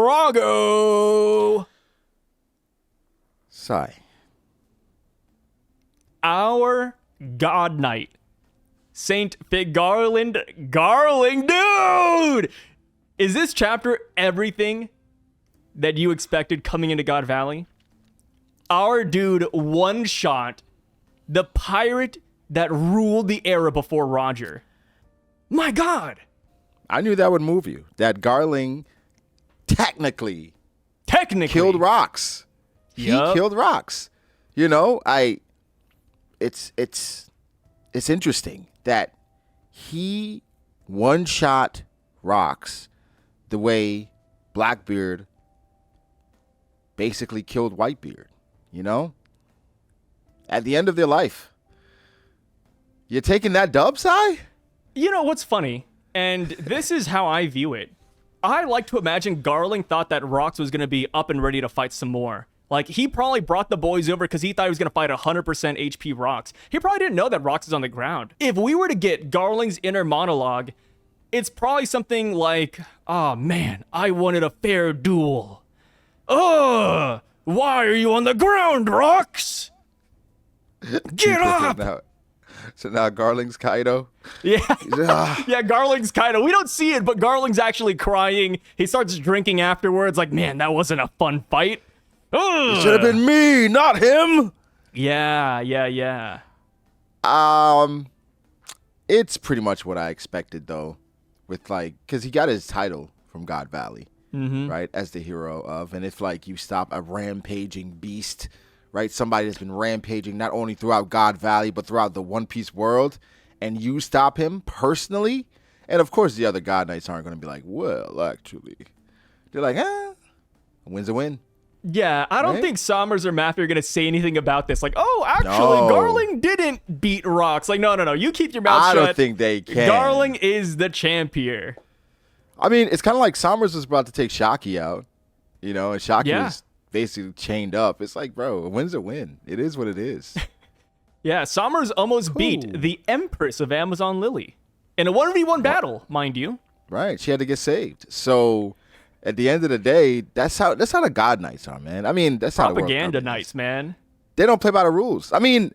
Drago. Sigh. Our God Knight, Saint Garling, dude! Is this chapter everything that you expected coming into God Valley? Our dude one-shot the pirate that ruled the era before Roger. My God! I knew that would move you. That Garling technically killed Rocks. He killed Rocks. You know, it's interesting that he one-shot Rocks the way Blackbeard basically killed Whitebeard, you know? At the end of their life. You're taking that dub, Si? You know what's funny? And this is how I view it. I like to imagine Garling thought that Rocks was going to be up and ready to fight some more. Like, he probably brought the boys over because he thought he was going to fight 100% HP Rocks. He probably didn't know that Rocks is on the ground. If we were to get Garling's inner monologue, it's probably something like, "Oh man, I wanted a fair duel. Ugh, why are you on the ground, Rocks? Get up!" So now Garling's Kaido. Yeah. Yeah, Garling's Kaido. We don't see it, but Garling's actually crying. He starts drinking afterwards, like, man, that wasn't a fun fight. It should have been me, not him. Yeah. It's pretty much what I expected, though, with, like, because he got his title from God Valley, right, as the hero of, and if, like, you stop a rampaging beast, right, somebody that's been rampaging not only throughout God Valley, but throughout the One Piece world, and you stop him personally, and of course the other God Knights aren't going to be like, well, actually, they're like, a win's a win. Yeah, I don't think Sommers or Matthew are going to say anything about this. Like, oh, actually, No. Garling didn't beat Rocks. Like, no. You keep your mouth shut. I don't think they can. Garling is the champ here. I mean, it's kind of like Sommers was about to take Shaki out, you know, and Shaki was basically chained up. It's like, bro, a win's a win. It is what it is. Yeah, Sommers almost beat the Empress of Amazon Lily in a 1v1 battle, mind you. Right, she had to get saved. So at the end of the day, that's how the God Knights are, man. I mean, that's how Propaganda Knights, man. They don't play by the rules. I mean,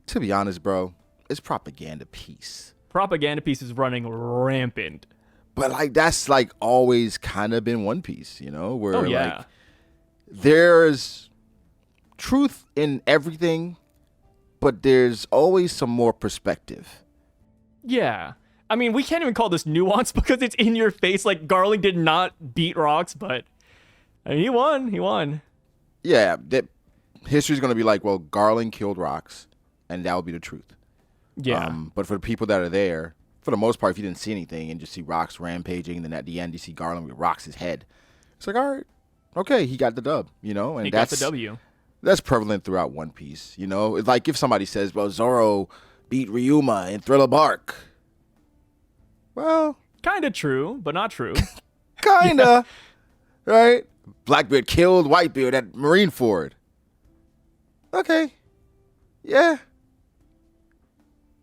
to be honest, bro, it's propaganda piece. Propaganda piece is running rampant. But like that's like always kind of been One Piece, you know, where like there's truth in everything, but there's always some more perspective. Yeah. I mean, we can't even call this nuance because it's in your face. Like, Garling did not beat Rocks, but I mean, he won. Yeah, that history's going to be like, well, Garling killed Rocks, and that will be the truth. Yeah. But for the people that are there, for the most part, if you didn't see anything and just see Rocks rampaging, then at the end you see Garling with Rocks' head. It's like, all right, okay, he got the dub, you know? And he got the W. That's prevalent throughout One Piece, you know? It's like if somebody says, well, Zoro beat Ryuma in Thriller Bark. Well, kind of true, but not true. Kinda, right? Blackbeard killed Whitebeard at Marineford. Okay, yeah,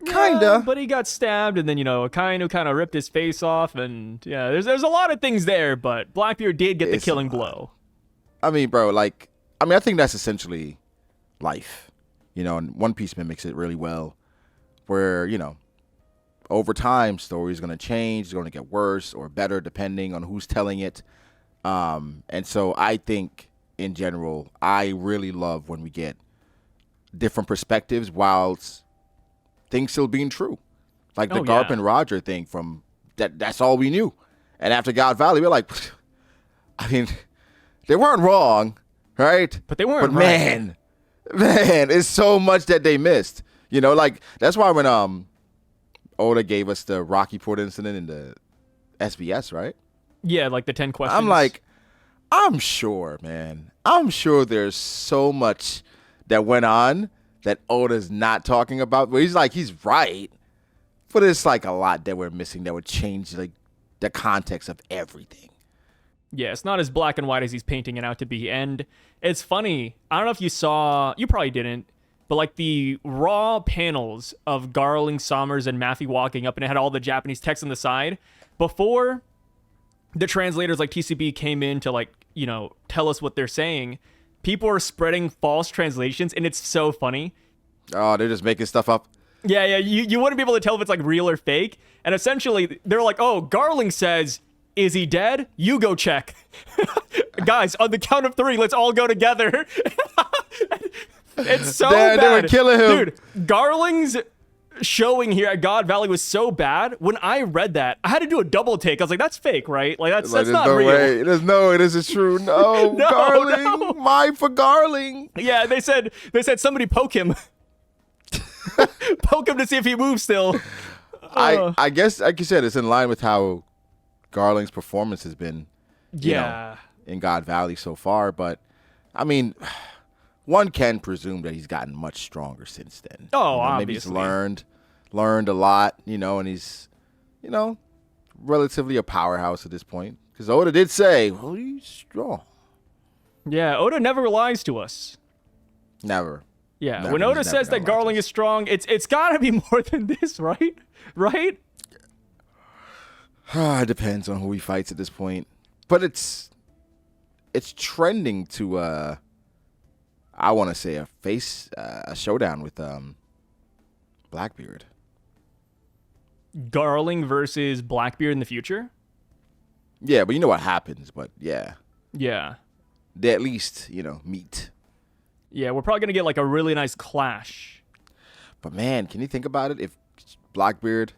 kinda. Yeah, but he got stabbed, and then Akainu kind of ripped his face off, and yeah, there's a lot of things there. But Blackbeard did get the killing blow. I mean, bro, I think that's essentially life, you know. And One Piece mimics it really well, where over time, story's going to change. It's going to get worse or better depending on who's telling it. And so I think, in general, I really love when we get different perspectives whilst things still being true. Like the Garp and Roger thing from that's all we knew. And after God Valley, we're like, I mean, they weren't wrong, right? But they weren't right. Man, it's so much that they missed. You know, like, that's why when Oda gave us the Rocky Port incident in the SBS, right? Yeah, like the 10 questions. I'm like, I'm sure, man. I'm sure there's so much that went on that Oda's not talking about. Where he's like, he's right. But it's like a lot that we're missing that would change like the context of everything. Yeah, it's not as black and white as he's painting it out to be. And it's funny. I don't know if you saw, you probably didn't, but like the raw panels of Garling, Sommers, and Matthew walking up, and it had all the Japanese text on the side. Before, the translators like TCB came in to like, you know, tell us what they're saying, people are spreading false translations, and it's so funny. Oh, they're just making stuff up. Yeah, you wouldn't be able to tell if it's like real or fake. And essentially, they're like, oh, Garling says, is he dead? You go check. Guys, on the count of 3, let's all go together. It's so bad. They were killing him. Dude, Garling's showing here at God Valley was so bad. When I read that, I had to do a double take. I was like, that's fake, right? Like, that's not no real. Way. It isn't true. No, No, Garling. no. Mine for Garling. Yeah, they said somebody poke him. Poke him to see if he moves still. I guess, like you said, it's in line with how Garling's performance has been, you know, in God Valley so far. But, I mean, one can presume that he's gotten much stronger since then. Oh, you know, obviously. Maybe he's learned a lot, you know, and he's, you know, relatively a powerhouse at this point. Because Oda did say, well, he's strong. Yeah, Oda never lies to us. Never. Yeah, Never. when Oda says that Garling is strong, it's got to be more than this, right? Right? It depends on who he fights at this point. But it's trending to I want to say a showdown with Blackbeard. Garling versus Blackbeard in the future? Yeah, but you know what happens, but yeah. Yeah. They at least, you know, meet. Yeah, we're probably going to get like a really nice clash. But man, can you think about it? If Blackbeard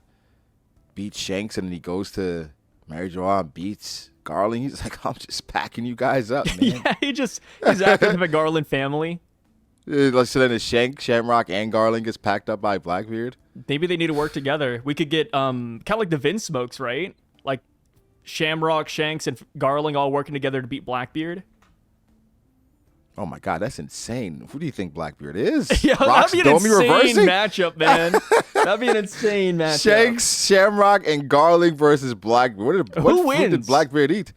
beats Shanks and then he goes to Marijoa and beats Garling, he's like, I'm just packing you guys up, man. Yeah, he's acting like a Garland family. So then it's Shamrock, and Garling gets packed up by Blackbeard. Maybe they need to work together. We could get kind of like the Vince Smokes, right? Like Shamrock, Shanks, and Garling all working together to beat Blackbeard. Oh my God, that's insane. Who do you think Blackbeard is? Yeah, Rock's that'd be an insane reversing? matchup, man. That'd be an insane matchup. Shanks, Shamrock, and Garling versus Blackbeard. What Who food wins? did Blackbeard eat?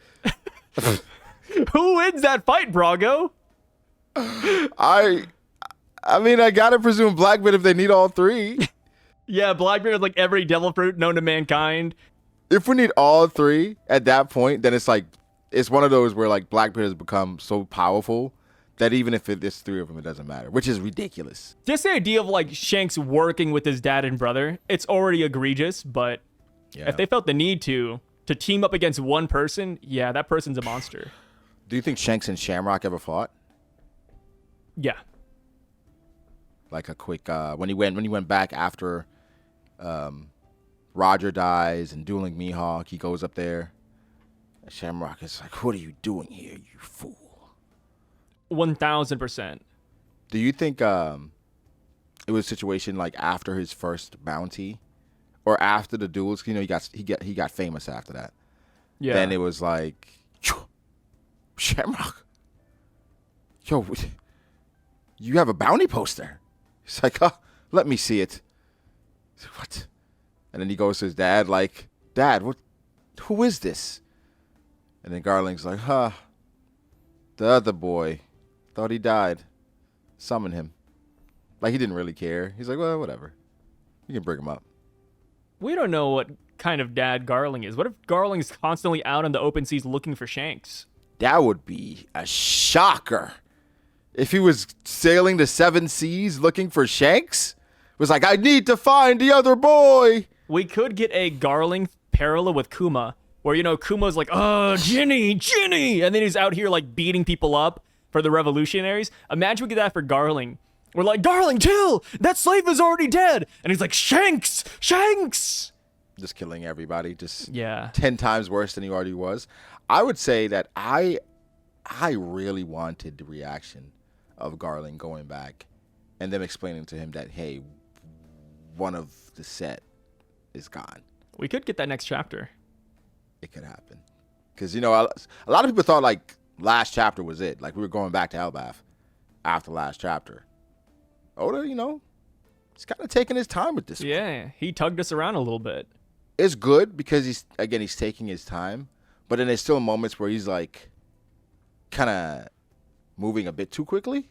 Who wins that fight, Brago? I mean, I gotta presume Blackbeard if they need all 3. Yeah, Blackbeard has like every devil fruit known to mankind. If we need all 3 at that point, then it's like, it's one of those where like Blackbeard has become so powerful that even if there's 3 of them, it doesn't matter, which is ridiculous. Just the idea of like Shanks working with his dad and brother, it's already egregious, but if they felt the need to team up against one person, yeah, that person's a monster. Do you think Shanks and Shamrock ever fought? Yeah. Like a quick when he went back after Roger dies and dueling Mihawk, he goes up there. And Shamrock is like, "What are you doing here, you fool?" 1000%. Do you think it was a situation like after his first bounty, or after the duels? You know, he got famous after that. Yeah. Then it was like, Shamrock, yo, you have a bounty poster. He's like, let me see it. He's like, what? And then he goes to his dad, like, Dad, who is this? And then Garling's like, the other boy. Thought he died. Summon him. Like, he didn't really care. He's like, well, whatever. You can bring him up. We don't know what kind of dad Garling is. What if Garling's constantly out on the open seas looking for Shanks? That would be a shocker. If he was sailing the 7 seas looking for Shanks, it was like, I need to find the other boy. We could get a Garling parallel with Kuma, where, you know, Kuma's like, oh, Ginny, and then he's out here, like, beating people up for the revolutionaries. Imagine we get that for Garling. We're like, Garling, chill! That slave is already dead! And he's like, Shanks! Just killing everybody. Just 10 times worse than he already was. I would say that I really wanted the reaction of Garling going back and them explaining to him that, hey, one of the set is gone. We could get that next chapter. It could happen. Because, you know, a lot of people thought, like, last chapter was it. Like, we were going back to Elbaph after last chapter. Oda, you know, he's kind of taking his time with this one. Yeah, he tugged us around a little bit. It's good because he's taking his time. But then there's still moments where he's, like, kind of moving a bit too quickly.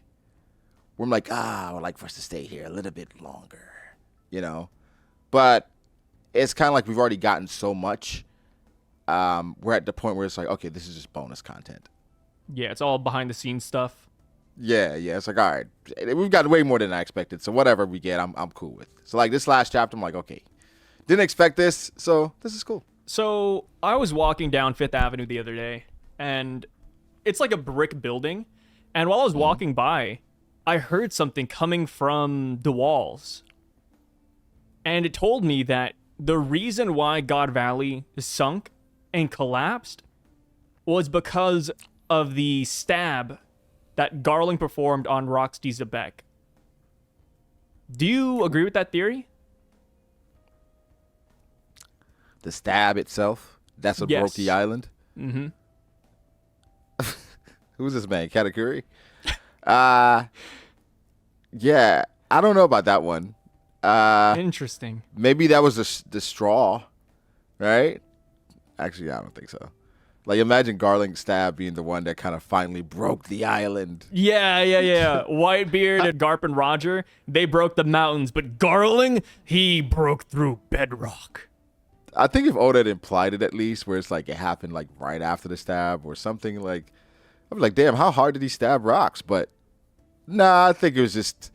Where I'm like, I would like for us to stay here a little bit longer. You know? But it's kind of like we've already gotten so much we're at the point where it's like, okay, this is just bonus content. Yeah, it's all behind the scenes stuff. Yeah, it's like, all right, we've got way more than I expected, so whatever we get, I'm cool with. So like this last chapter, I'm like, okay, didn't expect this, so this is cool. So I was walking down Fifth Avenue the other day, and it's like a brick building, and while I was walking by, I heard something coming from the walls, and it told me that the reason why God Valley sunk and collapsed was because of the stab that Garling performed on Roxy Syvduck. Do you agree with that theory? The stab itself, that's what broke the island? Mm-hmm. Who's this man, Katakuri? Yeah, I don't know about that one. Interesting. Maybe that was the straw, right? Actually, I don't think so. Like, imagine Garling's stab being the one that kind of finally broke the island. Yeah. Whitebeard and Garp and Roger, they broke the mountains, but Garling, he broke through bedrock. I think if Oda had implied it at least, where it's like it happened like right after the stab or something, like, I'd be like, damn, how hard did he stab rocks? But nah, I think it was just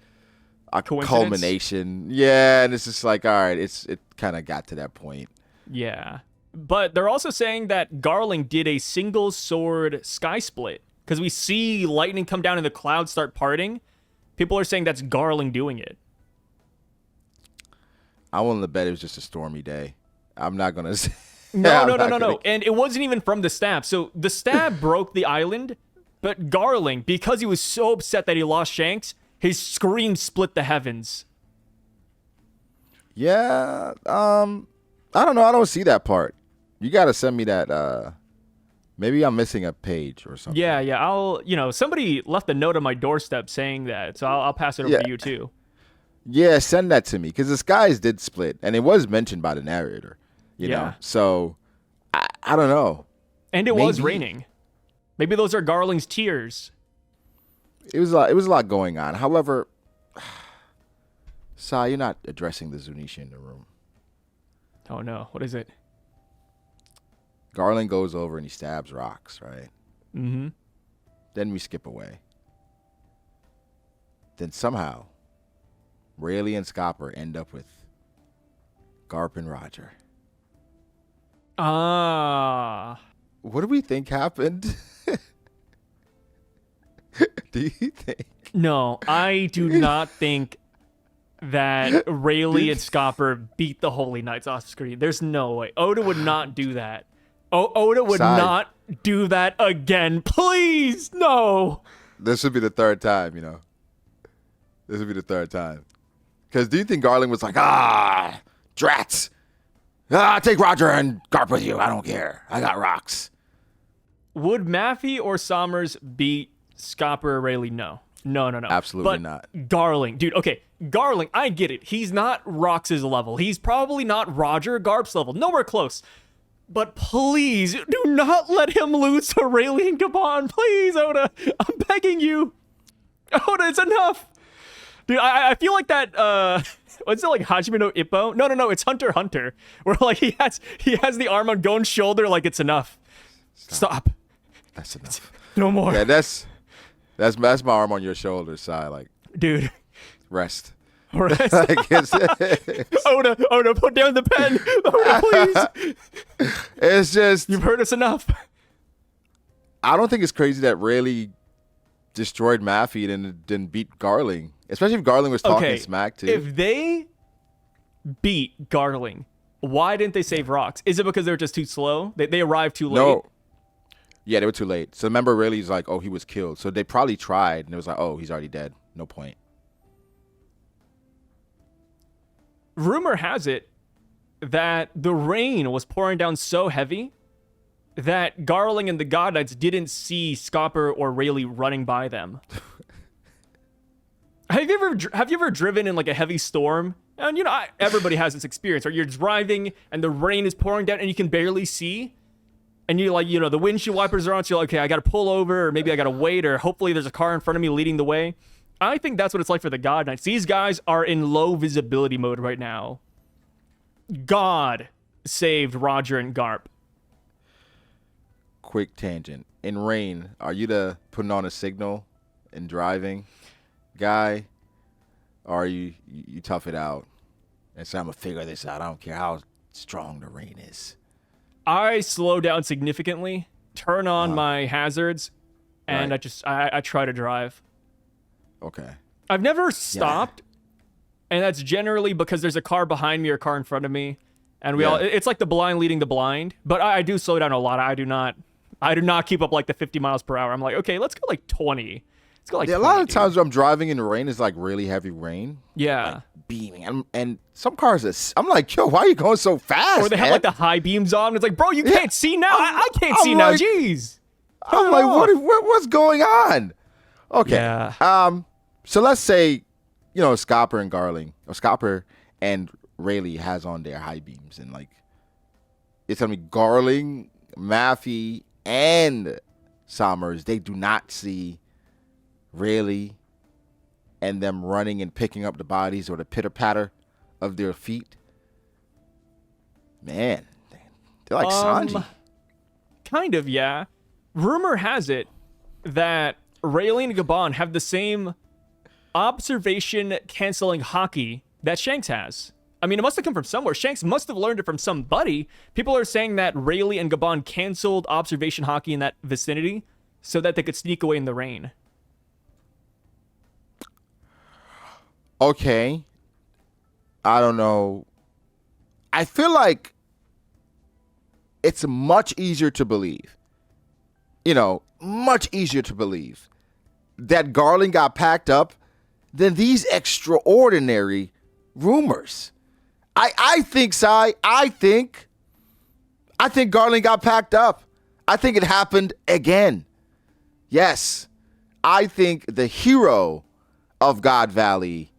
a culmination. Yeah, and it's just like, all right, it kind of got to that point. Yeah. But they're also saying that Garling did a single sword sky split because we see lightning come down and the clouds start parting. People are saying that's Garling doing it. I'm willing to bet it was just a stormy day. I'm not going to say. No. And it wasn't even from the stab. So the stab broke the island, but Garling, because he was so upset that he lost Shanks, his scream split the heavens. Yeah, I don't know. I don't see that part. You got to send me that. Maybe I'm missing a page or something. Yeah. I'll, somebody left a note on my doorstep saying that, so I'll pass it over to you too. Yeah, send that to me because the skies did split, and it was mentioned by the narrator. You know, so I don't know. And it was raining. Maybe those are Garling's tears. It was a lot going on. However, Sai, you're not addressing the Zunisha in the room. Oh no, what is it? Garling goes over and he stabs rocks, right? Mm-hmm. Then we skip away. Then somehow, Rayleigh and Scopper end up with Garp and Roger. What do we think happened? Do you think? No, I do not think that Rayleigh and Scopper beat the Holy Knights off screen. There's no way. Oda would not do that. Oda would not do that again. Please, no. This would be the third time, This would be the third time. Because do you think Garling was like, drats. Take Roger and Garp with you. I don't care. I got rocks. Would Maffey or Sommers beat Scopper or Rayleigh? No. Absolutely not. Garling. Dude, okay. Garling, I get it. He's not Rox's level. He's probably not Roger Garp's level. Nowhere close. But please, do not let him lose to Rayleigh and Gabon. Please, Oda. I'm begging you. Oda, it's enough. Dude, I feel like that, what's it, like Hajime no Ippo? No, it's Hunter x Hunter. Where, like, he has the arm on Gon's shoulder like it's enough. Stop. That's enough. No more. Yeah, that's my arm on your shoulder, Si. Like, dude. Rest. Oda, put down the pen. Oda, please. It's just... You've heard us enough. I don't think it's crazy that Rayleigh destroyed Maffey and then beat Garling. Especially if Garling was talking smack, too. If they beat Garling, why didn't they save rocks? Is it because they were just too slow? They arrived too late? No. Yeah, they were too late. So remember, Rayleigh's like, oh, he was killed. So they probably tried, and it was like, oh, he's already dead. No point. Rumor has it that the rain was pouring down so heavy that Garling and the God Knights didn't see Scopper or Rayleigh running by them. Have you ever driven in like a heavy storm? And everybody has this experience where you're driving and the rain is pouring down and you can barely see. And you're like, the windshield wipers are on, so you're like, okay, I got to pull over, or maybe I got to wait, or hopefully there's a car in front of me leading the way. I think that's what it's like for the God Knights. These guys are in low visibility mode right now. God saved Roger and Garp. quick tangent. In rain, are you the putting on a signal and driving guy, or are you tough it out and say, I'm gonna figure this out? I don't care how strong the rain is. I slow down significantly, turn on my hazards, and Right. I try to drive. Okay. I've never stopped, and that's generally because there's a car behind me or a car in front of me, and we all. It's like the blind leading the blind. But I do slow down a lot. I do not keep up like the 50 miles per hour. I'm like, okay, let's go like 20. Let's go like. Yeah, a 20, lot of dude. times when I'm driving in the rain, it's like really heavy rain. Yeah. Like beaming. And some cars, I'm like, yo, why are you going so fast? Or they have man? like the high beams on. It's like, bro, you can't see now. I can't I'm see now. like- Jeez. I'm like, what's going on? Okay. Yeah. So let's say, Scopper and Garling, or Scopper and Rayleigh has on their high beams, and like, it's telling me Garling, Maffey, and Sommers, they do not see Rayleigh and them running and picking up the bodies or the pitter patter of their feet. Man, they're like Sanji. Kind of, yeah. Rumor has it that Rayleigh and Gabon have the same observation canceling hockey that Shanks has. I mean, it must have come from somewhere. Shanks must have learned it from somebody. People are saying that Rayleigh and Gabon canceled observation hockey in that vicinity so that they could sneak away in the rain. Okay. I don't know. I feel like it's much easier to believe, much easier to believe that Garling got packed up than these extraordinary rumors. I think, Sai, I think Garling got packed up. I think it happened again. Yes, I think the hero of God Valley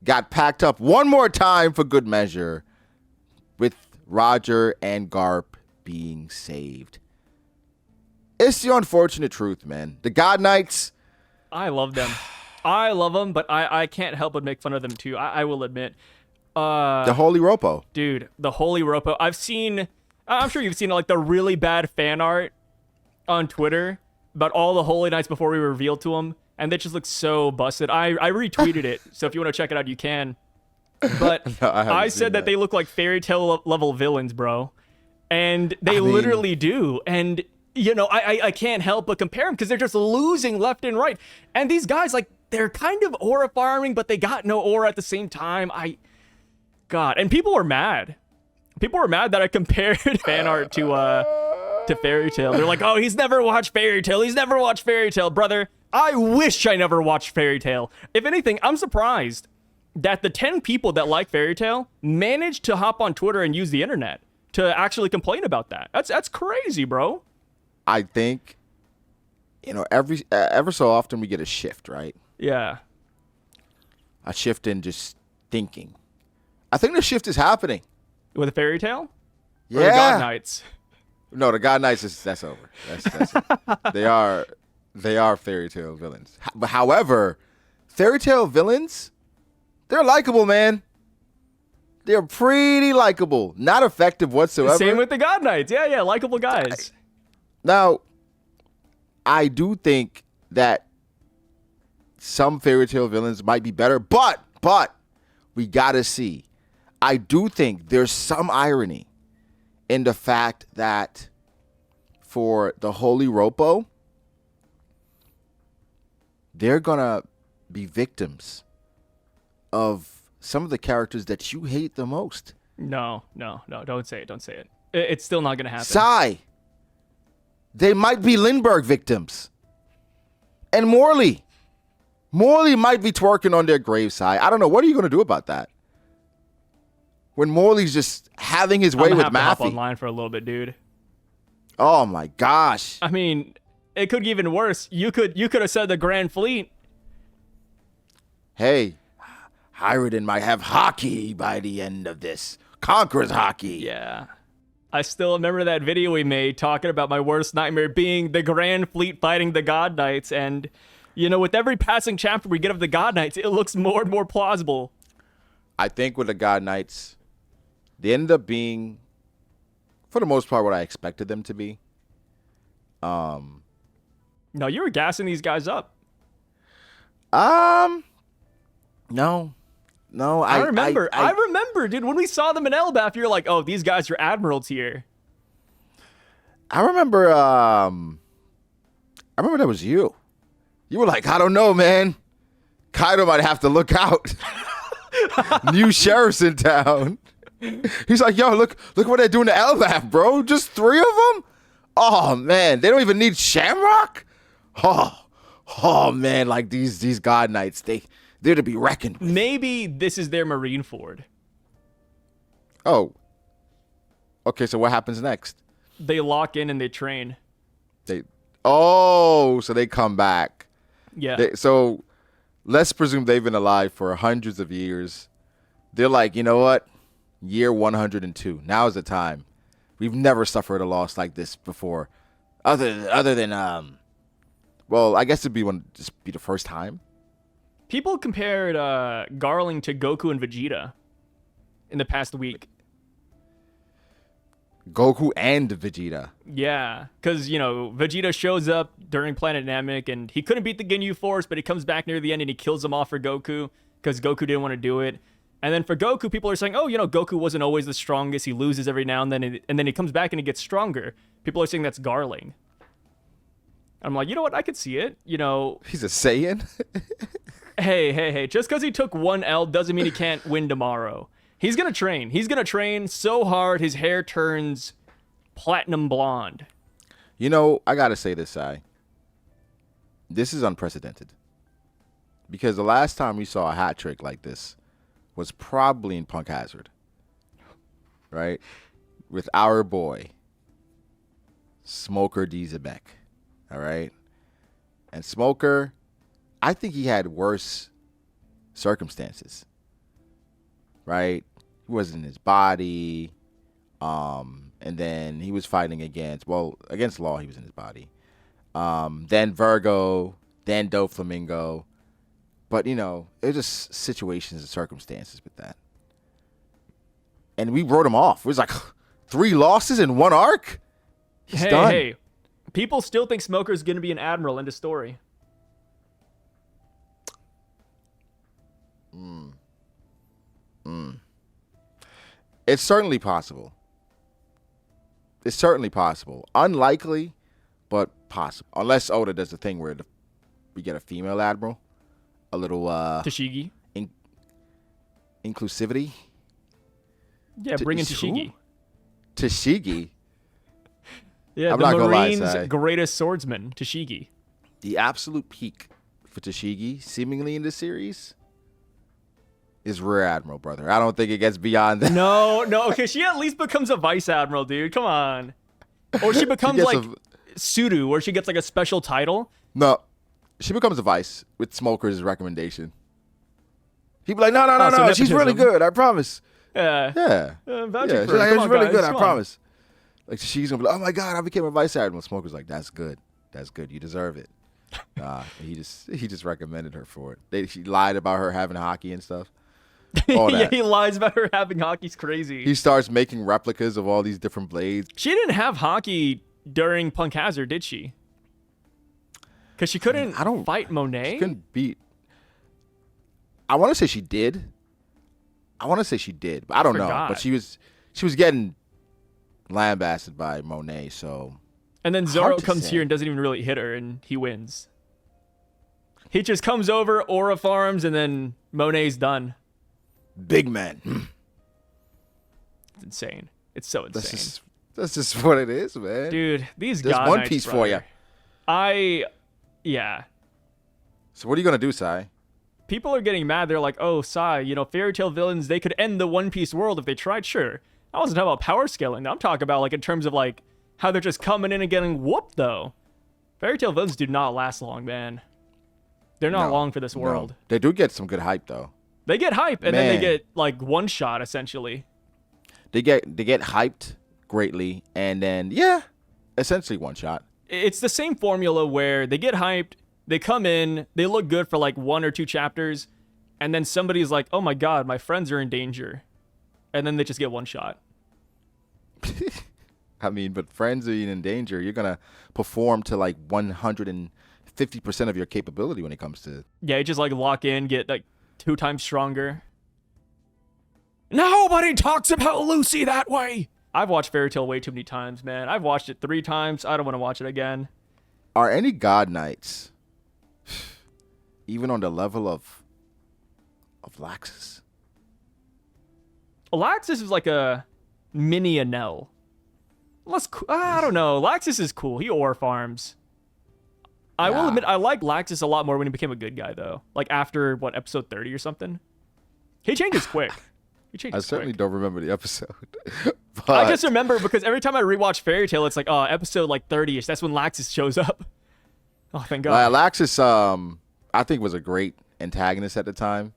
got packed up one more time for good measure, with Roger and Garp being saved. It's the unfortunate truth, man. The God Knights. I love them. I love them, but I can't help but make fun of them too. I will admit. The Holy Ropo. Dude, the Holy Ropo. I'm sure you've seen like the really bad fan art on Twitter about all the Holy Knights before we revealed to them, and they just look so busted. I retweeted it, so if you want to check it out, you can. But No, I said that they look like fairy tale level villains, bro, and they literally do. And I can't help but compare them because they're just losing left and right. And these guys, like, they're kind of aura farming, but they got no aura at the same time. God, and people were mad. People were mad that I compared fan art to Fairy Tail. They're like, oh, he's never watched Fairy Tail. He's never watched Fairy Tail. Brother, I wish I never watched Fairy Tail. If anything, I'm surprised that the 10 people that like Fairy Tail managed to hop on Twitter and use the internet to actually complain about that. That's crazy, bro. I think, ever so often we get a shift, right? Yeah. A shift in just thinking. I think the shift is happening. With a Fairy Tail? Yeah. Or the God Knights? No, the God Knights that's over. That's it. They are fairy tale villains. But however, fairy tale villains, they're likable, man. They're pretty likable. Not effective whatsoever. Same with the God Knights. Yeah, likable guys. Now, I do think that some fairy tale villains might be better, but we gotta see. I do think there's some irony in the fact that for the Holy Ropo, they're gonna be victims of some of the characters that you hate the most. No, don't say it. Don't say it. It's still not gonna happen. Sai. They might be Lindbergh victims. And Morley. Morley might be twerking on their graveside. I don't know. What are you going to do about that? When Morley's just having his way with I'm gonna have to hop Maffey. online for a little bit, dude. Oh my gosh. I mean, it could get even worse. You could have said the Grand Fleet. Hey, Hyridin might have hockey by the end of this. Conqueror's hockey. Yeah. I still remember that video we made talking about my worst nightmare being the Grand Fleet fighting the God Knights. And, with every passing chapter we get of the God Knights, it looks more and more plausible. I think with the God Knights, they ended up being, for the most part, what I expected them to be. No, you were gassing these guys up. No. I remember, dude. When we saw them in Elbaph, you're like, "Oh, these guys are admiral tier." I remember that was you. You were like, I don't know, man. Kaido might have to look out. New sheriff's in town. He's like, yo, look what they're doing to Elbaph, bro. Just 3 of them? Oh, man. They don't even need Shamrock? Oh man, like these God Knights, they're to be reckoned with. Maybe this is their Marineford. Oh. Okay, so what happens next? They lock in and they train. So they come back. Yeah. So let's presume they've been alive for hundreds of years. They're like, you know what? Year 102. Now is the time. We've never suffered a loss like this before. Other than well, I guess it'd be the first time. People compared Garling to Goku and Vegeta in the past week. Goku and Vegeta. Yeah, because, Vegeta shows up during Planet Namek, and he couldn't beat the Ginyu Force, but he comes back near the end, and he kills him off for Goku, because Goku didn't want to do it. And then for Goku, people are saying, oh, Goku wasn't always the strongest. He loses every now and then, and then he comes back and he gets stronger. People are saying that's Garling. I'm like, you know what? I could see it. He's a Saiyan? Hey. Just because he took 1 L doesn't mean he can't win tomorrow. He's going to train. He's going to train so hard his hair turns platinum blonde. I got to say this, Sai. This is unprecedented. Because the last time we saw a hat trick like this was probably in Punk Hazard. Right? With our boy, Smoker D. Zebek. All right? And Smoker, I think he had worse circumstances. Right? He wasn't in his body. And then he was fighting against Law, he was in his body. Then Virgo, then Doflamingo. But, it was just situations and circumstances with that. And we wrote him off. It was like 3 losses in 1 arc? He's done. Hey. People still think Smoker's going to be an admiral in the story. It's certainly possible. Unlikely, but possible. Unless Oda does the thing where we get a female admiral. A little Tashigi. Inclusivity. Yeah, bring in Tashigi. Tashigi? Yeah, I'm the not gonna lie, Marine's Sai. greatest swordsman, Tashigi. The absolute peak for Tashigi, seemingly in this series, is Rear Admiral, brother. I don't think it gets beyond that. No, okay, she at least becomes a vice admiral, dude. Come on. Or she becomes Sudu, where she gets like a special title. No, she becomes a vice with Smoker's recommendation. He'd be like, no, she's really good, I promise. Yeah. She's really good, I promise. Like, she's gonna be like, oh my God, I became a vice admiral. Smoker's like, that's good, you deserve it. He just recommended her for it. She lied about her having hockey and stuff. All that. Yeah, he lies about her having hockey's crazy. He starts making replicas of all these different blades. She didn't have hockey during Punk Hazard, did she? Because she couldn't fight Monet? She couldn't beat. I want to say she did. But I don't know. But she was getting lambasted by Monet, so. And then Zoro comes here and doesn't even really hit her, and he wins. He just comes over, aura farms, and then Monet's done. Big man. It's insane. It's so insane. That's just what it is, man. Dude, these There's God One Knights, Piece brother. for you. Yeah. So what are you going to do, Sai? People are getting mad. They're like, oh, Sai, fairy tale villains, they could end the One Piece world if they tried. Sure. I wasn't talking about power scaling. I'm talking about in terms of how they're just coming in and getting whooped, though. Fairy tale villains do not last long, man. They're not long for this world. No. They do get some good hype, though. They get hype, and then they get one shot essentially. They get hyped greatly, and then essentially one shot. It's the same formula where they get hyped, they come in, they look good for 1 or 2 chapters, and then somebody's like, "Oh my God, my friends are in danger," and then they just get one shot. I mean, but frenzied in danger, you're gonna perform to like 150% of your capability when it comes to. Yeah, you just like lock in, get like 2 times stronger. Nobody talks about Lucy that way. I've watched Fairy Tail way too many times, man. I've watched it 3 times. I don't want to watch it again. Are any God Knights even on the level of Laxus? Laxus is like a mini Anel. I don't know. Laxus is cool. He ore farms. I will admit, I like Laxus a lot more when he became a good guy, though. Like after, what, episode 30 or something? He changes quick. I certainly don't remember the episode. But I just remember because every time I rewatch Fairy Tail, it's like, oh, episode like 30ish. That's when Laxus shows up. Oh, thank God. Laxus, I think, was a great antagonist at the time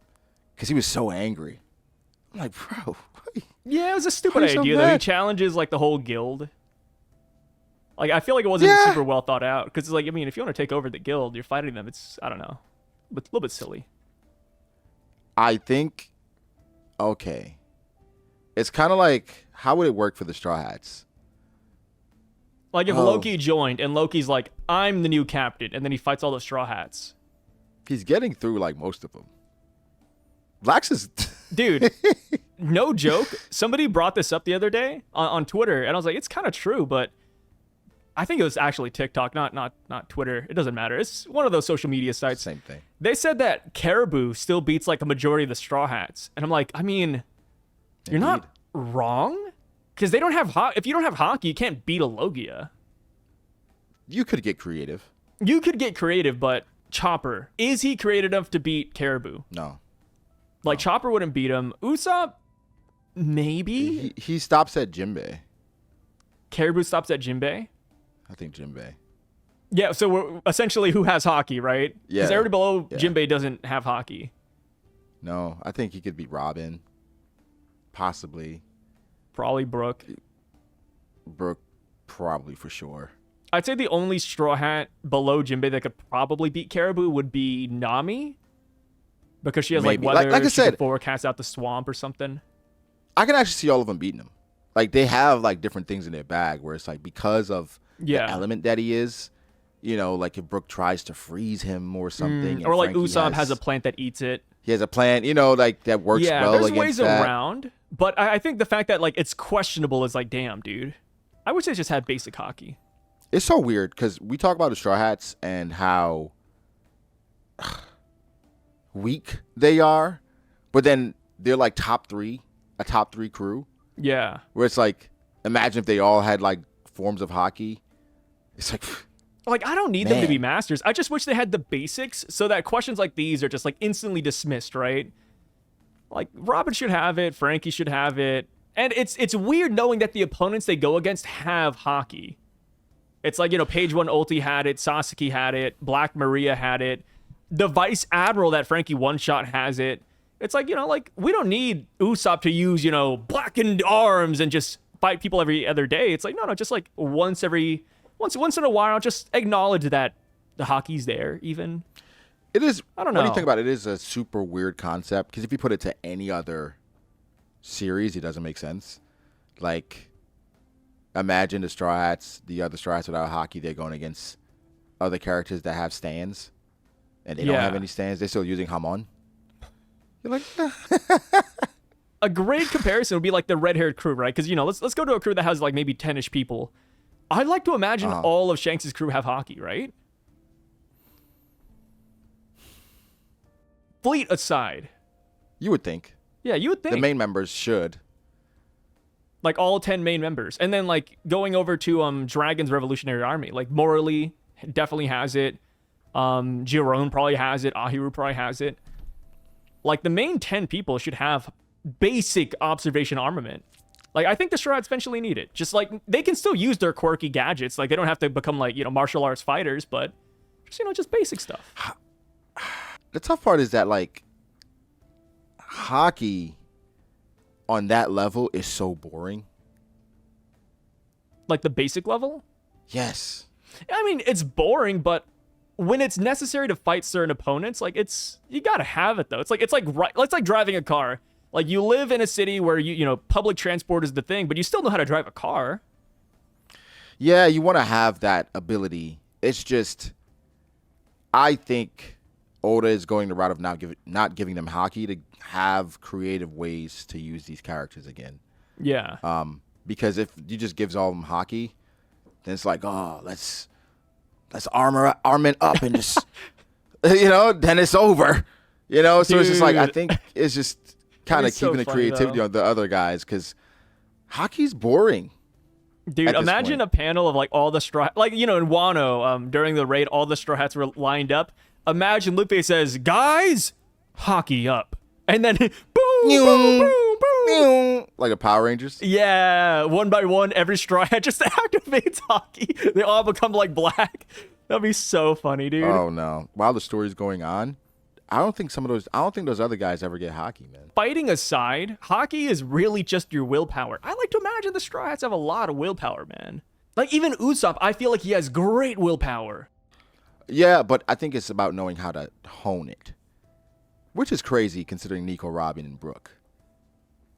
because he was so angry. I'm like, bro. Yeah, it was a stupid idea, though. He challenges like the whole guild. Like, I feel like it wasn't super well thought out because it's like, I mean, if you want to take over the guild, you're fighting them. It's, I don't know, a little bit silly. I think, okay, it's kind of like, how would it work for the Straw Hats? Like if Loki joined and Loki's like, I'm the new captain, and then he fights all the Straw Hats. He's getting through like most of them. Laxus, dude, no joke. Somebody brought this up the other day on Twitter, and I was like, it's kind of true, but I think it was actually TikTok, not Twitter. It doesn't matter. It's one of those social media sites. Same thing. They said that Caribou still beats like the majority of the Straw Hats, and I'm like, I mean, you're not wrong, because they don't have if you don't have hockey, you can't beat a Logia. You could get creative. You could get creative, but Chopper, is he creative enough to beat Caribou? No. Like Chopper wouldn't beat him. Usopp, maybe. He stops at Jinbei. Caribou stops at Jinbei. I think Jinbei. Yeah, so we're essentially who has hockey, right? Yeah. Because everybody below Jinbei doesn't have hockey. No, I think he could beat Robin. Possibly. Probably Brooke. Brooke, probably for sure. I'd say the only Straw Hat below Jinbei that could probably beat Caribou would be Nami. Because she has like weather, like I said, can forecast out the swamp or something. I can actually see all of them beating him. Like they have like different things in their bag where it's like because of the element that he is, you know, like if Brooke tries to freeze him or something. Or like Usopp has a plant that eats it. He has a plant, you know, like that works well against that. Yeah, there's ways around. But I think the fact that like it's questionable is like, damn, dude. I wish they just had basic hockey. It's so weird because we talk about the Straw Hats and how weak they are, but then they're like a top three crew. Yeah. Where it's like, imagine if they all had like forms of hockey. It's like I don't need them to be masters. I just wish they had the basics so that questions like these are just like instantly dismissed, right? Like Robin should have it, Frankie should have it. And it's weird knowing that the opponents they go against have hockey. It's like, you know, Page 1 Ulti had it, Sasaki had it, Black Maria had it. The Vice Admiral that Frankie one-shot has it. It's like, you know, like, we don't need Usopp to use, you know, blackened arms and just fight people every other day. It's like, no, just like once in a while, just acknowledge that the hockey's there, even. It is, I don't know. When you think about it, it is a super weird concept, because if you put it to any other series, it doesn't make sense. Like, imagine the Straw Hats, the other Straw Hats without hockey, they're going against other characters that have stands, and they don't have any stands. They're still using Hamon. You're like, a great comparison would be like the red-haired crew, right? Because, you know, let's go to a crew that has like maybe 10-ish people. I'd like to imagine all of Shanks' crew have hockey, right? Fleet aside. You would think. Yeah, you would think. The main members should. Like all 10 main members. And then like going over to Dragon's Revolutionary Army. Like Morley definitely has it. Jerome probably has it. Ahiru probably has it. Like the main 10 people should have basic observation armament. Like I think the Straw Hats eventually need it. Just like they can still use their quirky gadgets. Like they don't have to become like, you know, martial arts fighters, but just, you know, just basic stuff. The tough part is that like hockey on that level is so boring. Like the basic level? Yes. I mean, it's boring, but when it's necessary to fight certain opponents, like you gotta have it though. It's like driving a car. Like you live in a city where you know public transport is the thing, but you still know how to drive a car. Yeah, you want to have that ability. It's just, I think Oda is going the route of not giving them hockey to have creative ways to use these characters again. Yeah. Because if you just gives all of them hockey, then it's like, oh, let's armament up and just, then it's over. So it's just like, I think it's just kind of keeping the creativity on the other guys because hockey's boring. Dude, imagine a panel of like all the straw, like, in Wano, during the raid, all the Straw Hats were lined up. Imagine Luffy says, guys, hockey up. And then boom, boom, boom, boom. Like a Power Rangers? Yeah, one by one, every Straw Hat just activates hockey. They all become like black. That'd be so funny, dude. Oh no. While the story's going on, I don't think those other guys ever get hockey, man. Fighting aside, hockey is really just your willpower. I like to imagine the Straw Hats have a lot of willpower, man. Like even Usopp, I feel like he has great willpower. Yeah, but I think it's about knowing how to hone it. Which is crazy considering Nico, Robin, and Brooke.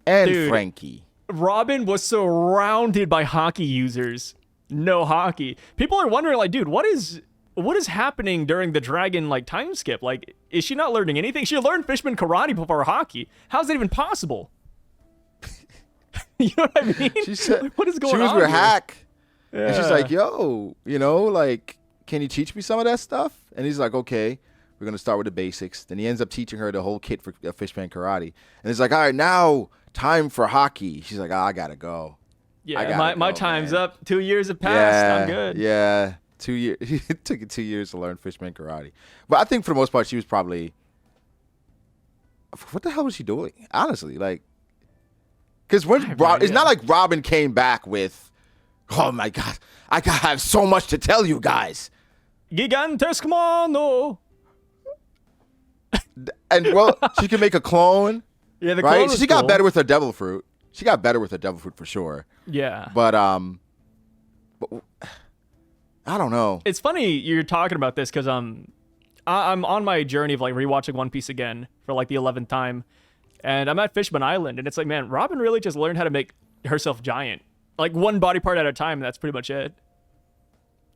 And Dude, Frankie. Robin was surrounded by hockey users. No hockey. People are wondering, like, dude, what is happening during the dragon like time skip? Like, is she not learning anything? She learned Fishman karate before hockey. How's that even possible? You know what I mean? She said, like, what is going on? She was with here? Hack. Yeah. And she's like, yo, like, can you teach me some of that stuff? And he's like, okay, we're going to start with the basics. Then he ends up teaching her the whole kit for Fishman karate. And he's like, all right, now time for hockey. She's like, I got to go. Yeah, my time's man. up. 2 years have passed. Yeah, I'm good. Yeah. 2 years. It took it 2 years to learn Fishman karate. But I think for the most part, she was probably, what the hell was she doing? Honestly, like, because it's not like Robin came back with, oh my God, I have so much to tell you guys. Gigantes mano. And well, she can make a clone. Yeah, the right? clone was She got cool. better with her devil fruit. She got better with her devil fruit for sure. Yeah. But I don't know. It's funny you're talking about this because I'm on my journey of like rewatching One Piece again for like the 11th time, and I'm at Fishman Island, and it's like, man, Robin really just learned how to make herself giant, like one body part at a time, and that's pretty much it.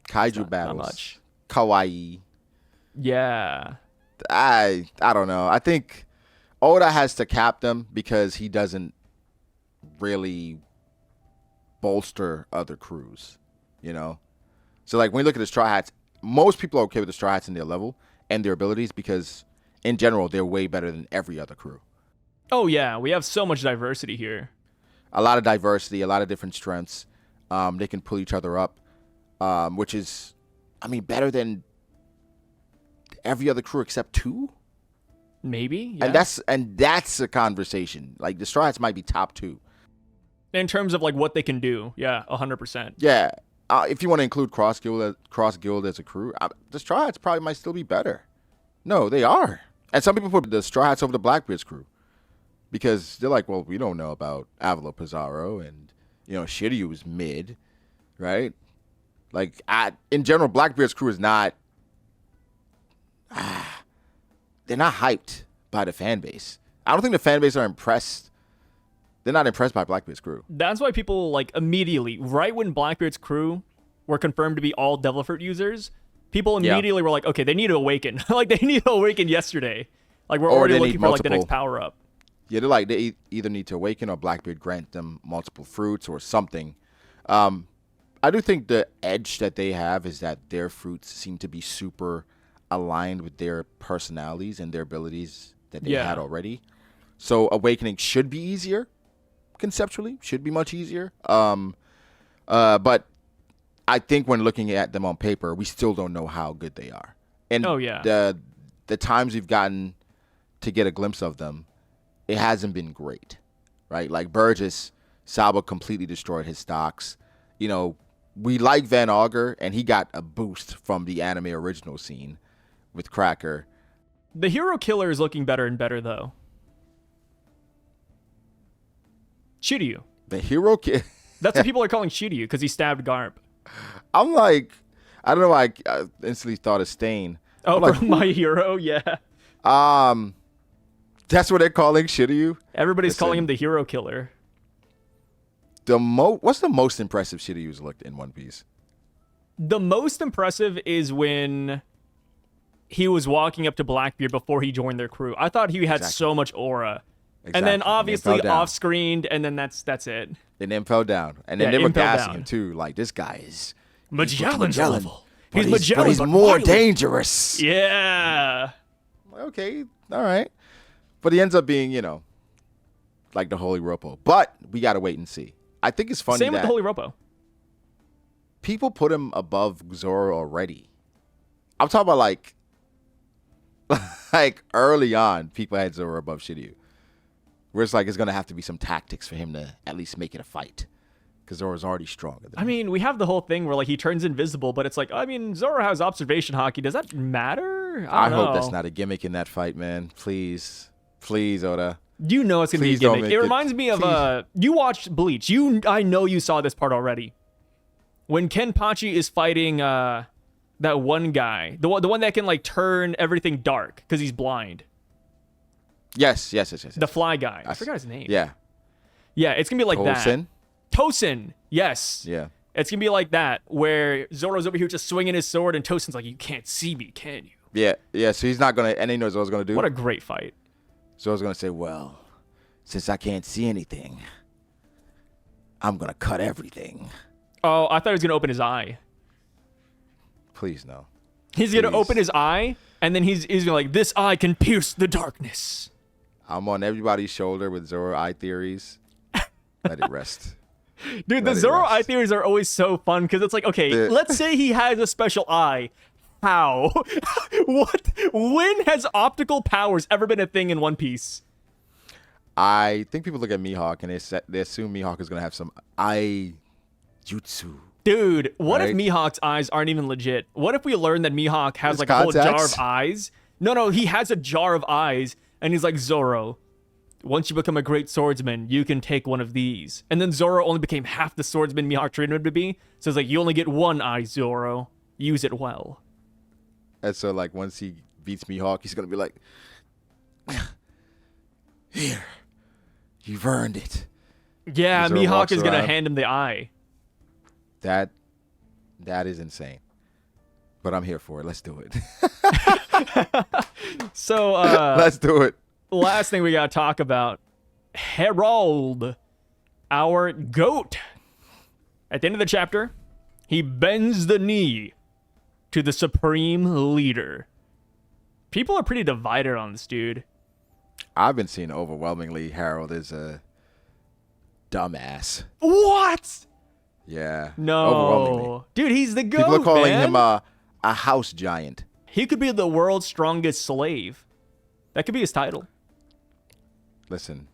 Kaiju battles. Not much. Kawaii. Yeah. I don't know. I think Oda has to cap them because he doesn't really bolster other crews, So like when you look at the Straw Hats, most people are okay with the Straw Hats in their level and their abilities because in general they're way better than every other crew. Oh yeah, we have so much diversity here. A lot of diversity, a lot of different strengths. They can pull each other up, which is, better than every other crew except two. Maybe, yeah. And that's a conversation. Like the Straw Hats might be top two in terms of like what they can do. Yeah, 100%. Yeah. If you want to include Cross Guild as a crew, the Straw Hats probably might still be better. No, they are. And some people put the Straw Hats over the Blackbeard's crew because they're like, well, we don't know about Avila Pizarro and, Shiryu's mid, right? Like, in general, Blackbeard's crew is not, they're not hyped by the fan base. I don't think the fan base are impressed. They're not impressed by Blackbeard's crew. That's why people, like, immediately, right when Blackbeard's crew were confirmed to be all Devil Fruit users, people immediately were like, okay, they need to awaken. Like, they need to awaken yesterday. Like, we're already looking for, like, the next power-up. Yeah, they're like, they either need to awaken or Blackbeard grant them multiple fruits or something. I do think the edge that they have is that their fruits seem to be super aligned with their personalities and their abilities that they had already. So awakening should be easier. Conceptually should be much easier, but I think when looking at them on paper, we still don't know how good they are. And the times we've gotten to get a glimpse of them, it hasn't been great, right? Like Burgess, Saba completely destroyed his stocks. We like Van Auger, and he got a boost from the anime original scene with Cracker. The hero killer is looking better and better, though. Shiryu. The hero kid. That's what people are calling Shiryu because he stabbed Garp. I'm like, I don't know why I instantly thought of Stain. Oh, like, from My Hero, yeah. That's what they're calling Shiryu. Everybody's calling him the hero killer. What's the most impressive Shiryu's looked in One Piece? The most impressive is when he was walking up to Blackbeard before he joined their crew. I thought he had so much aura. Exactly. And then obviously And then off-screened, and then that's it. And then fell down. And then they were gassing him too. Like, this guy is Magellan's level. He's Magellan, but he's more dangerous. Yeah. Okay, all right. But he ends up being, like the Holy Ropo. But we got to wait and see. I think it's funny Same with the Holy Ropo. People put him above Zoro already. I'm talking about like early on, people had Zoro above Shiryu. Where it's like it's going to have to be some tactics for him to at least make it a fight. Because Zoro's already stronger than him. We have the whole thing where like he turns invisible, but it's like, Zoro has observation hockey. Does that matter? I don't know. Hope that's not a gimmick in that fight, man. Please. Please, Oda. You know it's going to be a gimmick. It reminds me of, you watched Bleach. I know you saw this part already. When Kenpachi is fighting that one guy, the one that can like turn everything dark because he's blind. Yes. The fly guy. I forgot his name. Yeah. Yeah, it's going to be like Tosin? that. Tosin. Yes. Yeah. It's going to be like that, where Zoro's over here just swinging his sword, and Tosin's like, you can't see me, can you? Yeah, so he's not going to, and he knows what Zoro's going to do. What a great fight. Zoro's going to say, well, since I can't see anything, I'm going to cut everything. Oh, I thought he was going to open his eye. Please, no. He's going to open his eye, and then he's going to like, this eye can pierce the darkness. I'm on everybody's shoulder with Zoro eye theories. Let it rest. Dude, the Zoro eye theories are always so fun because it's like, okay, let's say he has a special eye. How? What? When has optical powers ever been a thing in One Piece? I think people look at Mihawk and they assume Mihawk is going to have some eye jutsu. Dude, what if Mihawk's eyes aren't even legit? What if we learn that Mihawk has like a whole jar of eyes? No, he has a jar of eyes, and he's like, Zoro, once you become a great swordsman, you can take one of these. And then Zoro only became half the swordsman Mihawk trained him to be. So it's like, you only get one eye, Zoro. Use it well. And so, like, once he beats Mihawk, he's going to be like, here, you've earned it. Yeah, Mihawk is going to hand him the eye. That is insane. But I'm here for it. Let's do it. So, let's do it. Last thing we got to talk about, Harald, our goat. At the end of the chapter, he bends the knee to the supreme leader. People are pretty divided on this dude. I've been seeing overwhelmingly Harald is a dumbass. What? Yeah. No. Overwhelmingly. Dude, he's the goat, People are calling man. him a house giant. He could be the world's strongest slave. That could be his title. Listen,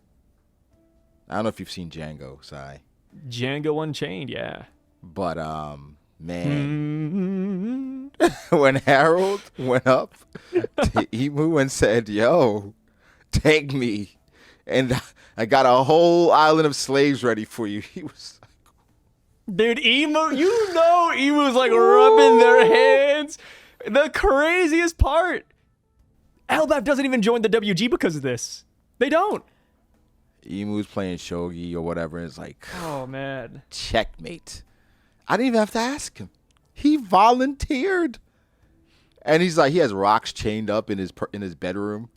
I don't know if you've seen Django, Sai. Django Unchained, yeah. But, man, when Harald went up to Emu and said, yo, take me, and I got a whole island of slaves ready for you, he was like... Dude, Emu's like rubbing their hands. The craziest part, Elbaph doesn't even join the WG because of this. They don't. Emu's playing shogi or whatever, and it's like, oh man, checkmate. I didn't even have to ask him. He volunteered, and he's like, he has rocks chained up in his bedroom.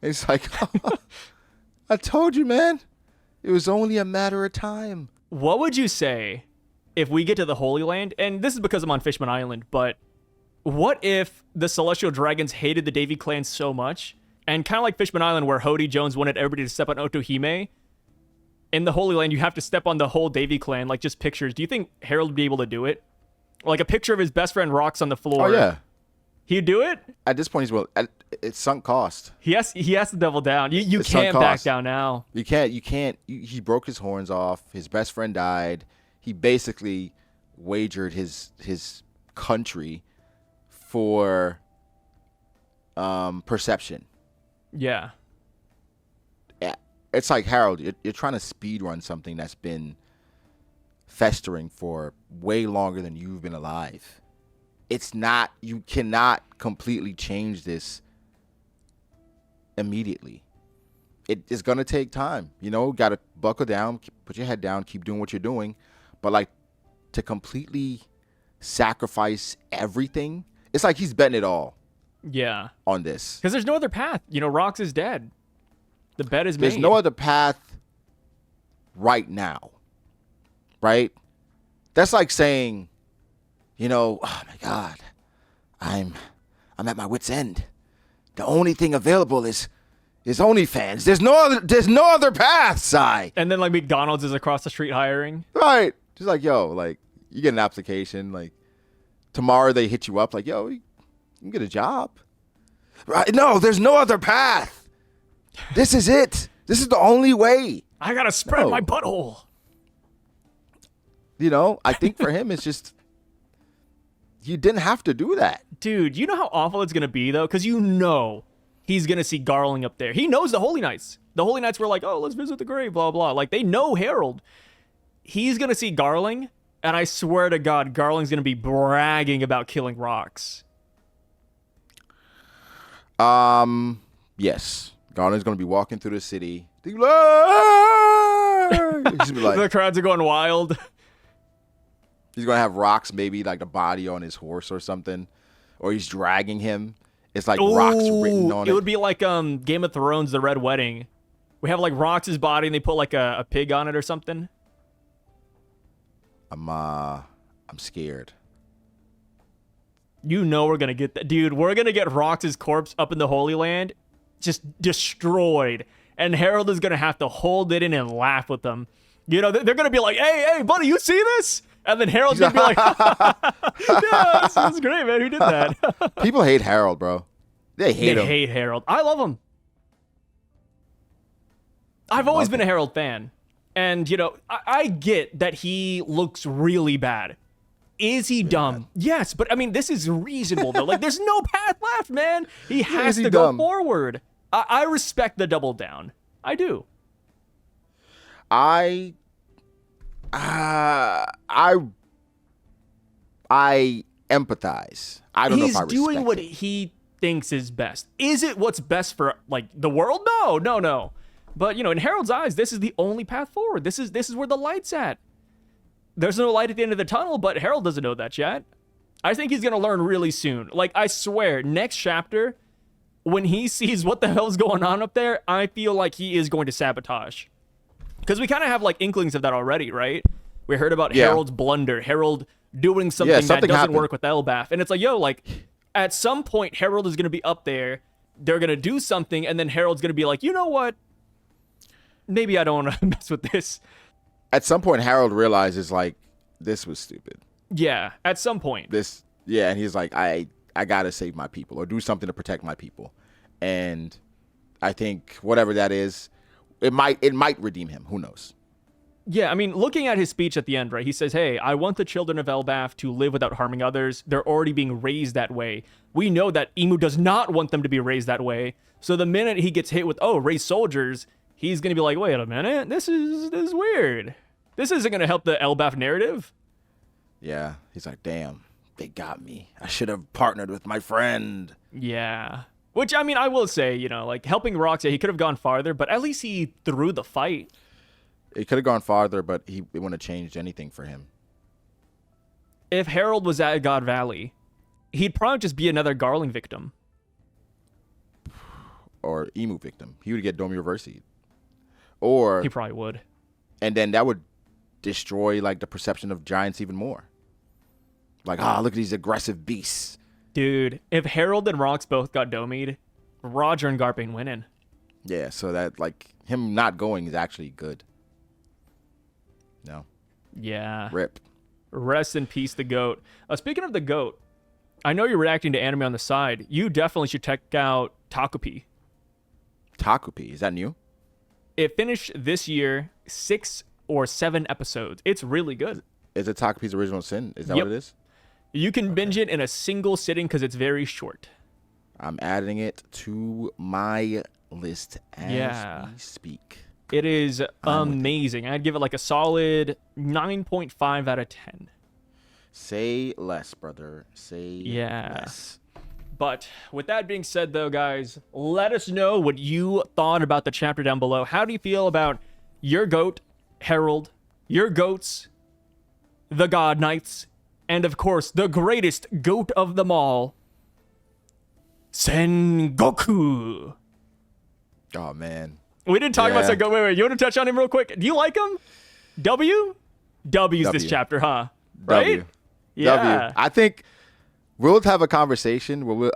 And he's like, oh, I told you, man, it was only a matter of time. What would you say if we get to the Holy Land? And this is because I'm on Fishman Island, but what if the Celestial Dragons hated the Davy clan so much? And kind of like Fishman Island, where Hody Jones wanted everybody to step on Otohime, in the Holy Land, you have to step on the whole Davy clan, like just pictures. Do you think Harald would be able to do it? Like a picture of his best friend Rox on the floor. Oh, yeah. He'd do it? At this point, it's sunk cost. He has to double down. You can't back down now. You can't. He broke his horns off. His best friend died. He basically wagered his country for perception. Yeah. It's like, Harald, you're trying to speed run something that's been festering for way longer than you've been alive. You cannot completely change this immediately. It is going to take time. Got to buckle down, put your head down, keep doing what you're doing. But, like, to completely sacrifice everything. It's like he's betting it all. Yeah. On this. Because there's no other path. You know, Rox is dead. The bet is made. There's no other path right now. Right? That's like saying, you know, oh my God, I'm at my wit's end. The only thing available is OnlyFans. There's no other path, Sai. And then like McDonald's is across the street hiring. Right. Just like, yo, like you get an application, like tomorrow they hit you up, like, yo, you can get a job. Right? No, there's no other path. This is it. This is the only way. I gotta spread my butthole. You know, I think for him, it's just, you didn't have to do that. Dude, you know how awful it's going to be, though? Because you know he's going to see Garling up there. He knows the Holy Knights. The Holy Knights were like, oh, let's visit the grave, blah, blah. Like, they know Harald. He's going to see Garling, and I swear to God, Garling's going to be bragging about killing Rox. Yes. Garling's going to be walking through the city. Like, the crowds are going wild. He's going to have Rox, maybe like the body on his horse or something. Or he's dragging him. It's like Rox written on it. It would be like Game of Thrones, The Red Wedding. We have like Rox's body and they put like a pig on it or something. I'm scared. You know we're going to get that. Dude, we're going to get Rox's corpse up in the Holy Land just destroyed. And Harald is going to have to hold it in and laugh with them. You know, they're going to be like, hey, buddy, you see this? And then Harald's going to be like, yeah, that's great, man. Who did that? People hate Harald, bro. They hate him. They hate Harald. I love him. I've always been a Harald fan. And, you know, I get that he looks really bad. Is he dumb? Yes, but, I mean, this is reasonable, though. Like, there's no path left, man. He has to go forward. I respect the double down. I do. I empathize. I don't know if I respect He's doing what he thinks is best. Is it what's best for like the world? No. But you know, in Harald's eyes, this is the only path forward. This is where the light's at. There's no light at the end of the tunnel, but Harald doesn't know that yet. I think he's gonna learn really soon. Like I swear, next chapter, when he sees what the hell's going on up there, I feel like he is going to sabotage. Because we kind of have like inklings of that already, right? We heard about Harald's blunder, Harald doing something that doesn't happened. work with Elbaph. And it's like, yo, like at some point, Harald is going to be up there. They're going to do something. And then Harald's going to be like, you know what? Maybe I don't want to mess with this. At some point, Harald realizes like, this was stupid. Yeah, at some point. And he's like, I got to save my people or do something to protect my people. And I think whatever that is, it might redeem him. Who knows? Yeah, I mean, looking at his speech at the end, right? He says, hey, I want the children of Elbaph to live without harming others. They're already being raised that way. We know that Emu does not want them to be raised that way. So the minute he gets hit with, raise soldiers, he's going to be like, wait a minute, this is weird. This isn't going to help the Elbaph narrative. Yeah, he's like, damn, they got me. I should have partnered with my friend. Yeah. Which, I mean, I will say, you know, like, helping Rox, he could have gone farther, but at least he threw the fight. It could have gone farther, but it wouldn't have changed anything for him. If Harald was at God Valley, he'd probably just be another Garling victim. Or Emu victim. He would get Domi Reversied. Or... He probably would. And then that would destroy, like, the perception of giants even more. Like, look at these aggressive beasts. Dude, if Harald and Rox both got domied, Roger and Garp ain't winning. Yeah, so that, like, him not going is actually good. No. Yeah. Rip. Rest in peace, the GOAT. Speaking of the GOAT, I know you're reacting to anime on the side. You definitely should check out Takupi. Takupi? Is that new? It finished this year, 6 or 7 episodes. It's really good. Is it Takupi's Original Sin? Is that what it is? You can binge it in a single sitting because it's very short. I'm adding it to my list as we speak. It is amazing. I'd give it like a solid 9.5 out of 10. Say less, brother. Say less. But with that being said, though, guys, let us know what you thought about the chapter down below. How do you feel about your GOAT, Harald, your GOATs, the God Knights, And of course, the greatest goat of them all, Sengoku. Oh man. We didn't talk about Yeah. Sengoku. Wait, you want to touch on him real quick? Do you like him? W? W's this W. chapter, huh? Right? W. Yeah. W. I think we'll have a conversation where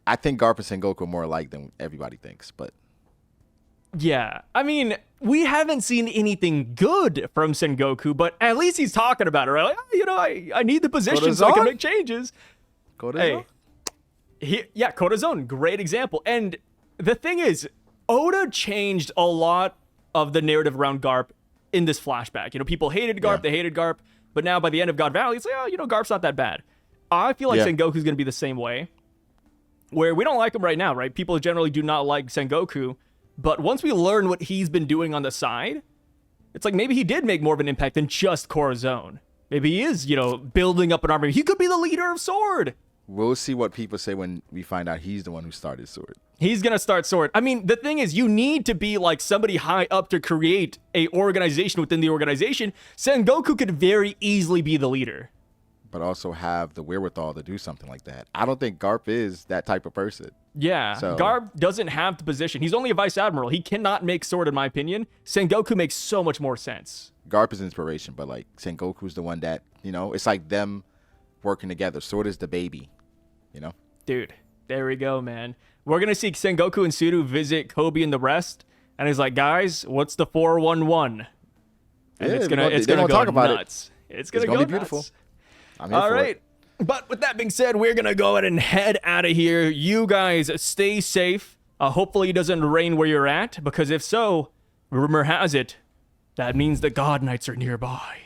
I think Garp and Sengoku are more alike than everybody thinks, but Yeah. I mean, we haven't seen anything good from Sengoku, but at least he's talking about it, right? Like, oh, you know, I need the position so I can Kotazone? make changes. Kotazone? Yeah, Kotazone, great example. And the thing is, Oda changed a lot of the narrative around Garp in this flashback. You know, people hated Garp, Yeah. they hated Garp, but now by the end of God Valley, it's like, oh, you know, Garp's not that bad. I feel like Yeah. Sengoku's going to be the same way, where we don't like him right now, right? People generally do not like Sengoku, but once we learn what he's been doing on the side, it's like maybe he did make more of an impact than just Corazon. Maybe he is, you know, building up an army. He could be the leader of Sword. We'll see what people say when we find out he's the one who started Sword. He's going to start Sword. I mean, the thing is, you need to be like somebody high up to create a organization within the organization. Sengoku could very easily be the leader. But also have the wherewithal to do something like that. I don't think Garp is that type of person. Yeah, So- Garp doesn't have the position. He's only a vice admiral. He cannot make Sword, in my opinion. Sengoku makes so much more sense. Garp is inspiration, but like Sengoku's the one that, you know, it's like them working together. Sword is the baby, you know? Dude, there we go, man. We're going to see Sengoku and Sudo visit Kobe and the rest. And he's like, guys, what's the 411? And Yeah, it's they're going gonna to go talk about it. nuts. It's going to gonna go be beautiful. nuts. I'm here All for right. it. But with that being said, we're going to go ahead and head out of here. You guys stay safe. Hopefully it doesn't rain where you're at, because if so, rumor has it, that means the God Knights are nearby.